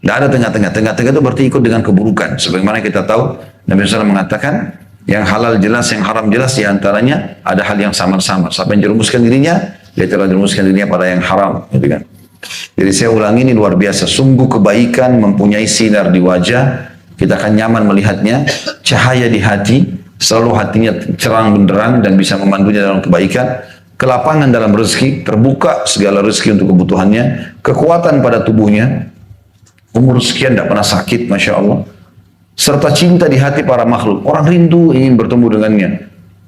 Nggak ada tengah-tengah. Tengah-tengah itu berarti ikut dengan keburukan. Sebagaimana kita tahu, Nabi SAW mengatakan, yang halal jelas, yang haram jelas, diantaranya ada hal yang samar-samar. Siapa yang jerumuskan dirinya, dia telah jerumuskan dirinya pada yang haram. Gitu kan. Jadi saya ulangi, ini luar biasa. Sungguh kebaikan mempunyai sinar di wajah. Kita akan nyaman melihatnya. Cahaya di hati. Selalu hatinya cerang benderang dan bisa memandunya dalam kebaikan, kelapangan dalam rezeki, terbuka segala rezeki untuk kebutuhannya, kekuatan pada tubuhnya, umur sekian tidak pernah sakit, Masya Allah. Serta cinta di hati para makhluk. Orang rindu ingin bertemu dengannya.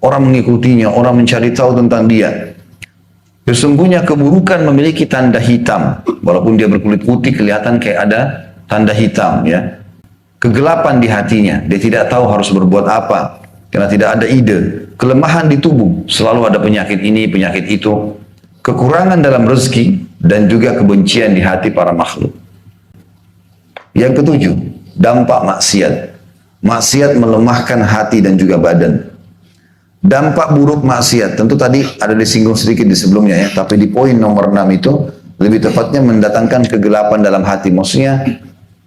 Orang mengikutinya, orang mencari tahu tentang dia. Sesungguhnya keburukan memiliki tanda hitam. Walaupun dia berkulit putih, kelihatan kayak ada tanda hitam, ya. Kegelapan di hatinya, dia tidak tahu harus berbuat apa. Karena tidak ada ide. Kelemahan di tubuh, selalu ada penyakit ini, penyakit itu. Kekurangan dalam rezeki, dan juga kebencian di hati para makhluk. Yang ketujuh, dampak maksiat. Maksiat melemahkan hati dan juga badan. Dampak buruk maksiat, tentu tadi ada disinggung sedikit di sebelumnya ya, tapi di poin nomor 6 itu, lebih tepatnya mendatangkan kegelapan dalam hati. Maksudnya,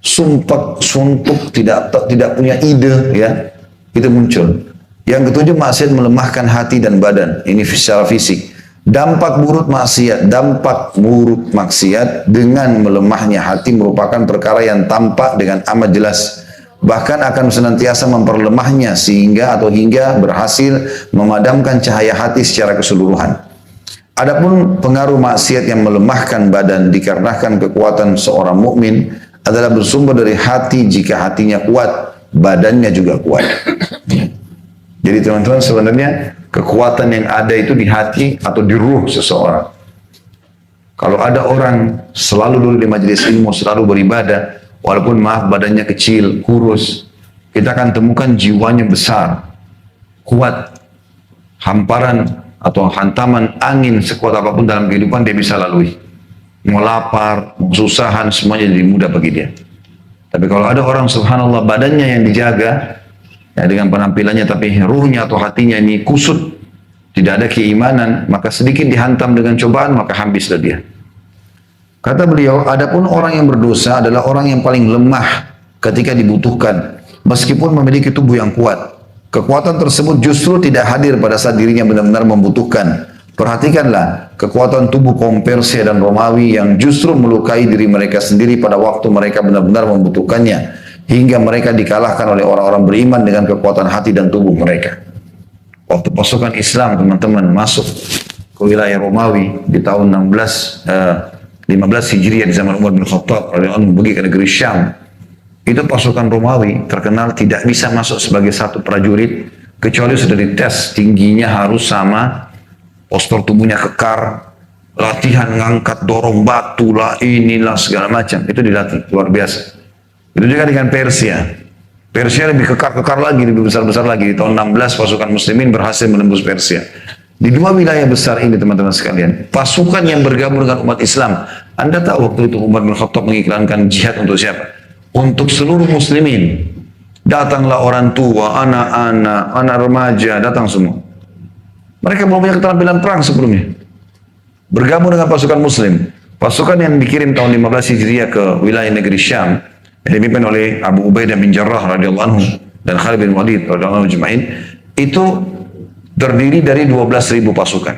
sumpah, suntuk, tidak punya ide, ya, itu muncul. Yang ketujuh, maksiat melemahkan hati dan badan. Ini secara fisik. Dampak buruk maksiat dengan melemahnya hati merupakan perkara yang tampak dengan amat jelas. Bahkan akan senantiasa memperlemahnya hingga berhasil memadamkan cahaya hati secara keseluruhan. Adapun pengaruh maksiat yang melemahkan badan dikarenakan kekuatan seorang mukmin adalah bersumber dari hati. Jika hatinya kuat, badannya juga kuat. Jadi teman-teman, sebenarnya kekuatan yang ada itu di hati atau di ruh seseorang. Kalau ada orang selalu dulu di majelis ilmu, selalu beribadah, walaupun maaf badannya kecil, kurus, kita akan temukan jiwanya besar, kuat. Hamparan atau hantaman angin sekuat apapun dalam kehidupan dia bisa lalui. Mau lapar, mau kesusahan, semuanya jadi mudah bagi dia. Tapi kalau ada orang subhanallah badannya yang dijaga, ya dengan penampilannya tapi ruhnya atau hatinya ini kusut, tidak ada keimanan, maka sedikit dihantam dengan cobaan maka habislah dia. Kata beliau, adapun orang yang berdosa adalah orang yang paling lemah ketika dibutuhkan, meskipun memiliki tubuh yang kuat. Kekuatan tersebut justru tidak hadir pada saat dirinya benar-benar membutuhkan. Perhatikanlah kekuatan tubuh kaum Persia dan Romawi yang justru melukai diri mereka sendiri pada waktu mereka benar-benar membutuhkannya, hingga mereka dikalahkan oleh orang-orang beriman dengan kekuatan hati dan tubuh mereka. Waktu pasukan Islam teman-teman masuk ke wilayah Romawi di tahun 15 Hijriah di zaman Umar bin Khattab radhiyallahu anhu pergi ke negeri Syam. Itu pasukan Romawi terkenal tidak bisa masuk sebagai satu prajurit kecuali sudah dites tingginya harus sama, postur tubuhnya kekar, latihan ngangkat dorong batu lah, inilah segala macam. Itu dilatih luar biasa. Itu juga dengan Persia. Persia lebih kekar-kekar lagi, lebih besar-besar lagi. Di tahun 16 pasukan muslimin berhasil menembus Persia. Di dua wilayah besar ini teman-teman sekalian, pasukan yang bergabung dengan umat Islam. Anda tahu waktu itu Umar bin Khattab mengiklankan jihad untuk siapa? Untuk seluruh muslimin. Datanglah orang tua, anak-anak, anak remaja, datang semua. Mereka belum punya keterampilan perang sebelumnya. Bergabung dengan pasukan muslim. Pasukan yang dikirim tahun 15 Hijriah ke wilayah negeri Syam, yang dipimpin oleh Abu Ubaidah bin Jarrah radhiyallahu anhu dan Khalid bin Walid radhiyallahu anhu jemain, itu terdiri dari 12.000 pasukan.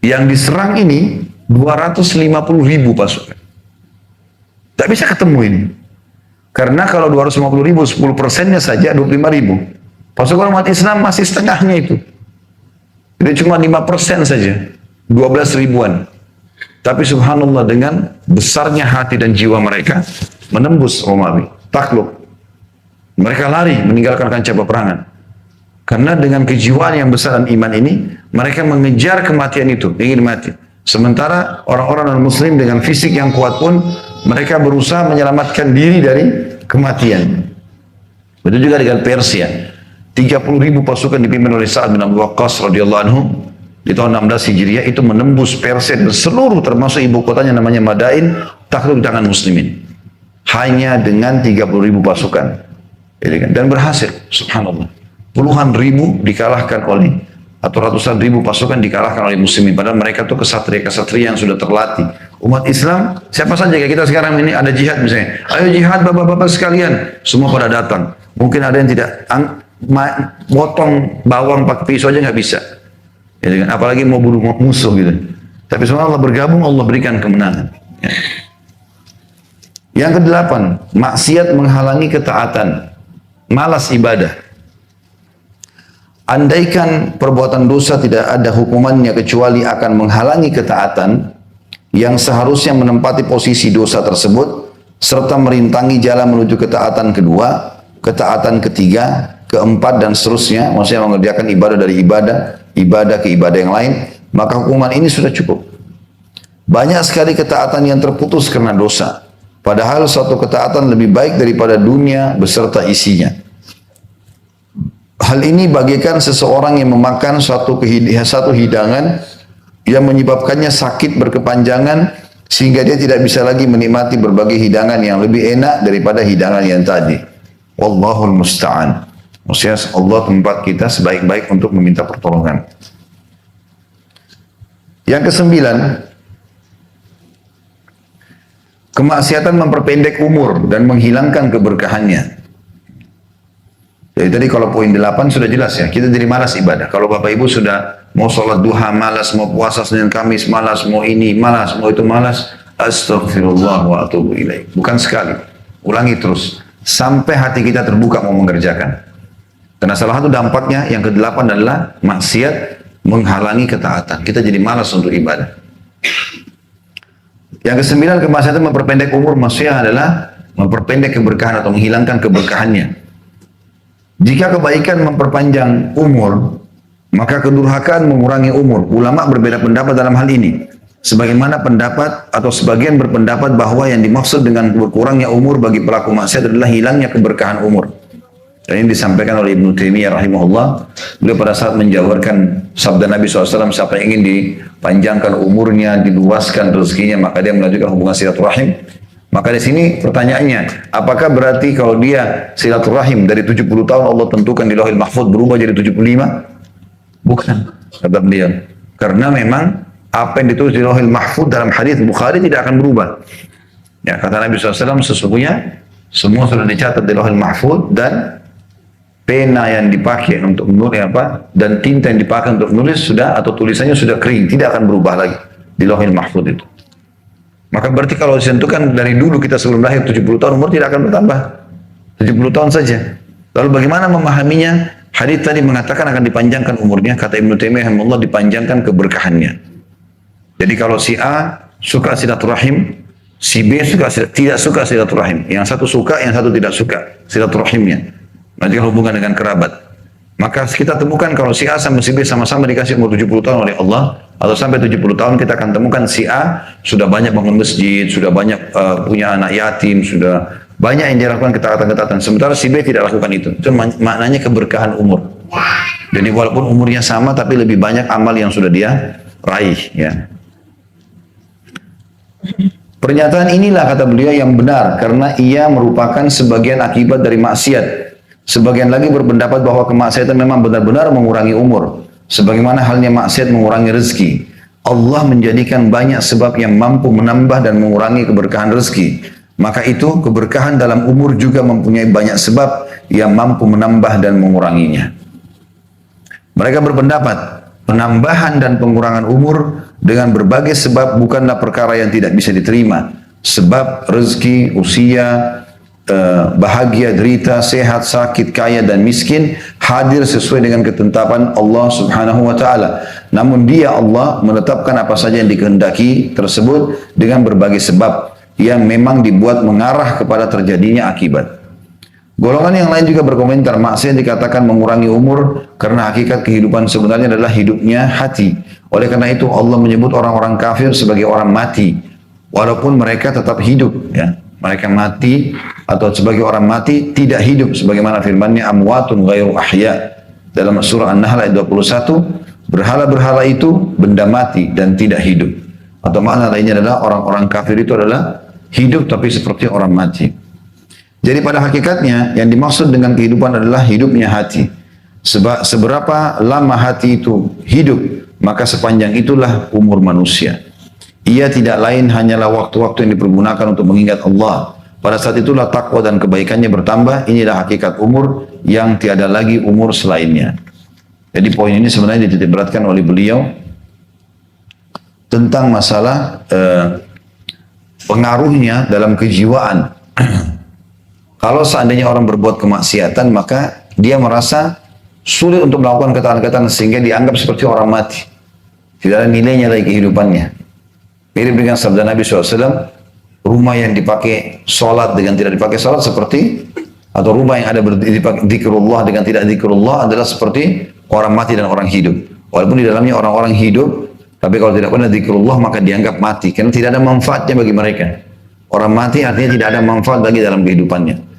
Yang diserang ini 250.000 pasukan. Tak bisa ketemu ini. Karena kalau 250.000, 10%-nya saja 25.000. Pasukan umat Islam masih setengahnya itu. Jadi cuma 5% saja. 12 ribuan. Tapi subhanallah dengan besarnya hati dan jiwa mereka menembus Romawi. Takluk. Mereka lari meninggalkan kancah peperangan. Karena dengan kejiwaan yang besar dan iman ini, mereka mengejar kematian itu, ingin mati. Sementara orang-orang non-muslim dengan fisik yang kuat pun, mereka berusaha menyelamatkan diri dari kematian. Begitu juga dengan Persia. 30.000 pasukan dipimpin oleh Sa'ad bin Abi Waqqas radhiyallahu anhu di tahun 16 Hijriah itu menembus Persia dan seluruh termasuk ibu kotanya namanya Madain takluk di tangan muslimin. Hanya dengan 30.000 pasukan. Dan berhasil, subhanallah. Puluhan ribu dikalahkan oleh atau ratusan ribu pasukan dikalahkan oleh muslimin. Padahal mereka itu kesatria-kesatria yang sudah terlatih. Umat Islam, siapa saja kayak kita sekarang ini ada jihad misalnya. Ayo jihad bapak-bapak sekalian. Semua pada datang. Mungkin ada yang tidak potong bawang pakai pisau aja nggak bisa. Ya, apalagi mau bunuh musuh gitu. Tapi semua Allah bergabung, Allah berikan kemenangan. Ya. Yang kedelapan, maksiat menghalangi ketaatan. Malas ibadah. Andaikan perbuatan dosa tidak ada hukumannya kecuali akan menghalangi ketaatan yang seharusnya menempati posisi dosa tersebut, serta merintangi jalan menuju ketaatan kedua, ketaatan ketiga, keempat dan seterusnya, maksudnya mengerjakan ibadah dari ibadah ke ibadah yang lain, maka hukuman ini sudah cukup. Banyak sekali ketaatan yang terputus karena dosa. Padahal suatu ketaatan lebih baik daripada dunia beserta isinya. Hal ini bagaikan seseorang yang memakan satu hidangan yang menyebabkannya sakit berkepanjangan sehingga dia tidak bisa lagi menikmati berbagai hidangan yang lebih enak daripada hidangan yang tadi. Wallahul musta'an. Maksudnya Allah tempat kita sebaik-baik untuk meminta pertolongan. Yang kesembilan, kemaksiatan memperpendek umur dan menghilangkan keberkahannya. Jadi tadi kalau poin 8 sudah jelas ya, kita jadi malas ibadah. Kalau Bapak Ibu sudah mau sholat duha malas, mau puasa Senin Kamis malas, mau ini malas, mau itu malas, astagfirullah wa atubu ilaih. Bukan sekali, ulangi terus sampai hati kita terbuka mau mengerjakan. Karena salah satu dampaknya yang ke-8 adalah maksiat menghalangi ketaatan. Kita jadi malas untuk ibadah. Yang ke-9, kemaksiatan memperpendek umur, maksudnya adalah memperpendek keberkahan atau menghilangkan keberkahannya. Jika kebaikan memperpanjang umur, maka kedurhakaan mengurangi umur. Ulama berbeda pendapat dalam hal ini. Sebagaimana pendapat atau sebagian berpendapat bahwa yang dimaksud dengan berkurangnya umur bagi pelaku maksiat adalah hilangnya keberkahan umur. Dan ini disampaikan oleh Ibnu Taimiyah rahimahullah. Beliau pada saat menjabarkan sabda Nabi SAW, siapa yang ingin dipanjangkan umurnya, diluaskan rezekinya, maka dia melanjutkan hubungan silaturahim. Maka di sini pertanyaannya, apakah berarti kalau dia silaturahim dari 70 tahun Allah tentukan di Lauhil Mahfuz berubah jadi 75? Bukan, kata beliau. Karena memang apa yang ditulis di Lauhil Mahfuz dalam hadis Bukhari tidak akan berubah. Ya, kata Nabi SAW, sesungguhnya semua sudah dicatat di Lauhil Mahfuz dan pena yang dipakai untuk menulis dan tinta yang dipakai untuk menulis sudah atau tulisannya sudah kering, tidak akan berubah lagi di Lauhil Mahfuz itu. Maka berarti kalau ditentukan dari dulu kita sebelum lahir 70 tahun umur tidak akan bertambah. 70 tahun saja. Lalu bagaimana memahaminya? Hadis tadi mengatakan akan dipanjangkan umurnya, kata Ibnu Taimiyah Allah dipanjangkan keberkahannya. Jadi kalau si A suka silaturahim, si B tidak suka silaturahim. Yang satu suka, yang satu tidak suka silaturahimnya. Nanti hubungan dengan kerabat. Maka kita temukan kalau si A sama si B sama-sama dikasih umur 70 tahun oleh Allah, atau sampai 70 tahun kita akan temukan si A sudah banyak bangun masjid, sudah banyak punya anak yatim, sudah banyak yang dilakukan ketaatan-ketaatan. Sementara si B tidak lakukan itu. Itu maknanya keberkahan umur. Jadi walaupun umurnya sama tapi lebih banyak amal yang sudah dia raih. Ya. Pernyataan inilah kata beliau yang benar karena ia merupakan sebagian akibat dari maksiat. Sebagian lagi berpendapat bahwa kemaksiatan memang benar-benar mengurangi umur. Sebagaimana halnya maksiat mengurangi rezeki. Allah menjadikan banyak sebab yang mampu menambah dan mengurangi keberkahan rezeki. Maka itu keberkahan dalam umur juga mempunyai banyak sebab yang mampu menambah dan menguranginya. Mereka berpendapat penambahan dan pengurangan umur dengan berbagai sebab bukanlah perkara yang tidak bisa diterima. Sebab rezeki, usia, bahagia, derita, sehat, sakit, kaya dan miskin hadir sesuai dengan ketetapan Allah Subhanahu wa taala. Namun Dia Allah menetapkan apa saja yang dikehendaki tersebut dengan berbagai sebab yang memang dibuat mengarah kepada terjadinya akibat. Golongan yang lain juga berkomentar maksiat dikatakan mengurangi umur karena hakikat kehidupan sebenarnya adalah hidupnya hati. Oleh karena itu Allah menyebut orang-orang kafir sebagai orang mati walaupun mereka tetap hidup, ya. Mereka mati atau sebagai orang mati tidak hidup sebagaimana firman-Nya amwatun ghairu ahya dalam surah An-Nahl ayat 21, berhala-berhala itu benda mati dan tidak hidup. Atau makna lainnya adalah orang-orang kafir itu adalah hidup tapi seperti orang mati. Jadi pada hakikatnya yang dimaksud dengan kehidupan adalah hidupnya hati. Sebab seberapa lama hati itu hidup, maka sepanjang itulah umur manusia. Ia tidak lain hanyalah waktu-waktu yang dipergunakan untuk mengingat Allah. Pada saat itulah takwa dan kebaikannya bertambah. Inilah hakikat umur yang tiada lagi umur selainnya. Jadi poin ini sebenarnya dititikberatkan oleh beliau tentang masalah pengaruhnya dalam kejiwaan. Kalau seandainya orang berbuat kemaksiatan, maka dia merasa sulit untuk melakukan ketaatan-ketaatan sehingga dianggap seperti orang mati. Tidak ada nilainya lagi kehidupannya. Mirip dengan sabda Nabi SAW, rumah yang dipakai sholat dengan tidak dipakai sholat seperti, atau rumah yang ada dipakai zikrullah dengan tidak zikrullah adalah seperti orang mati dan orang hidup. Walaupun di dalamnya orang-orang hidup, tapi kalau tidak pernah zikrullah maka dianggap mati, karena tidak ada manfaatnya bagi mereka. Orang mati artinya tidak ada manfaat lagi dalam kehidupannya.